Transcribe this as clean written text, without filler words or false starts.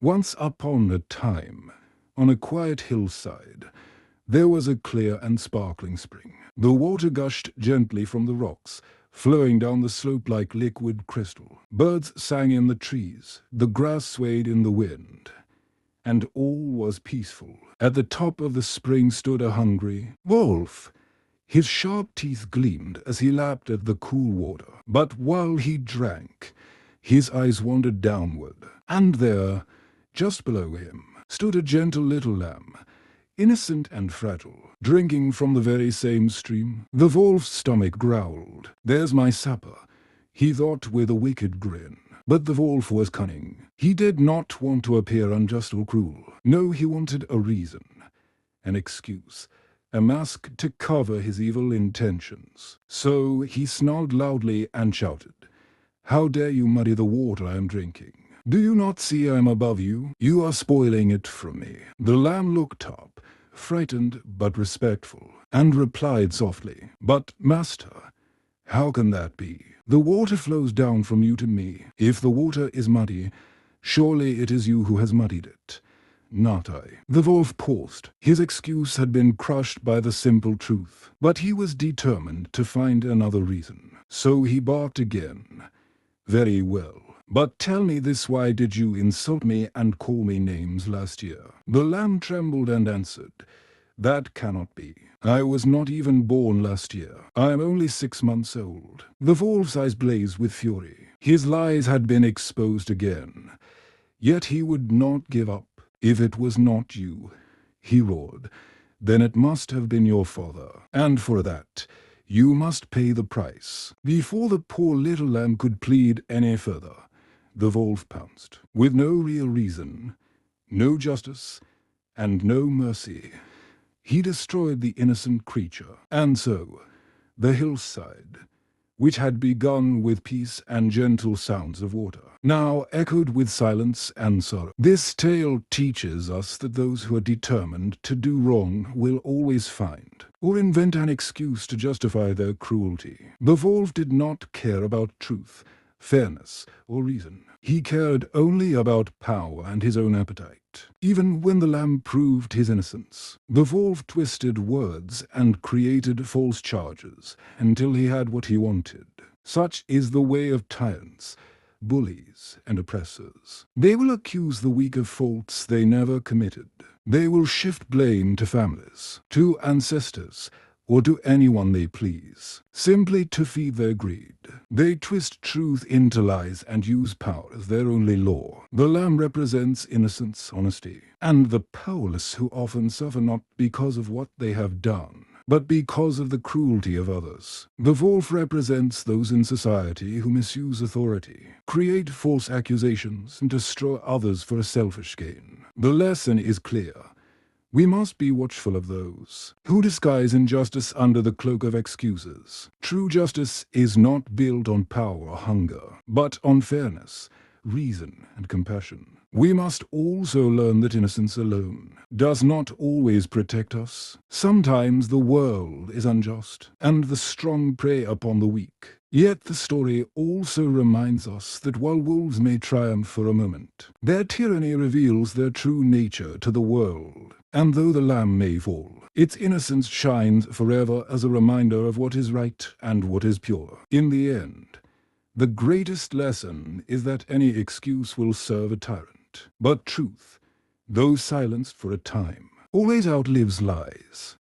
Once upon a time, on a quiet hillside, there was a clear and sparkling spring. The water gushed gently from the rocks, flowing down the slope like liquid crystal. Birds sang in the trees, the grass swayed in the wind, and all was peaceful. At the top of the spring stood a hungry wolf. His sharp teeth gleamed as he lapped at the cool water. But while he drank, his eyes wandered downward, and there, just below him, stood a gentle little lamb, innocent and fragile, drinking from the very same stream. The wolf's stomach growled. "There's my supper," he thought with a wicked grin. But the wolf was cunning. He did not want to appear unjust or cruel. No, he wanted a reason, an excuse, a mask to cover his evil intentions. So he snarled loudly and shouted, "How dare you muddy the water I am drinking? Do you not see I am above you? You are spoiling it from me." The lamb looked up, frightened but respectful, and replied softly, "But, master, how can that be? The water flows down from you to me. If the water is muddy, surely it is you who has muddied it, not I." The wolf paused. His excuse had been crushed by the simple truth, but he was determined to find another reason. So he barked again. "Very well. But tell me this, why did you insult me and call me names last year?" The lamb trembled and answered, "That cannot be. I was not even born last year. I am only 6 months old." The wolf's eyes blazed with fury. His lies had been exposed again. Yet he would not give up. "If it was not you," he roared, "then it must have been your father. And for that, you must pay the price." Before the poor little lamb could plead any further, the wolf pounced. With no real reason, no justice, and no mercy, he destroyed the innocent creature. And so, the hillside, which had begun with peace and gentle sounds of water, now echoed with silence and sorrow. This tale teaches us that those who are determined to do wrong will always find or invent an excuse to justify their cruelty. The wolf did not care about truth, fairness, or reason. He cared only about power and his own appetite. Even when the lamb proved his innocence, the wolf twisted words and created false charges until he had what he wanted. Such is the way of tyrants, bullies, and oppressors. They will accuse the weak of faults they never committed. They will shift blame to families, to ancestors, or to anyone they please, simply to feed their greed. They twist truth into lies and use power as their only law. The lamb represents innocence, honesty, and the powerless who often suffer not because of what they have done, but because of the cruelty of others. The wolf represents those in society who misuse authority, create false accusations, and destroy others for a selfish gain. The lesson is clear. We must be watchful of those who disguise injustice under the cloak of excuses. True justice is not built on power or hunger, but on fairness, reason, and compassion. We must also learn that innocence alone does not always protect us. Sometimes the world is unjust, and the strong prey upon the weak. Yet the story also reminds us that while wolves may triumph for a moment, their tyranny reveals their true nature to the world. And though the lamb may fall, its innocence shines forever as a reminder of what is right and what is pure. In the end, the greatest lesson is that any excuse will serve a tyrant. But truth, though silenced for a time, always outlives lies.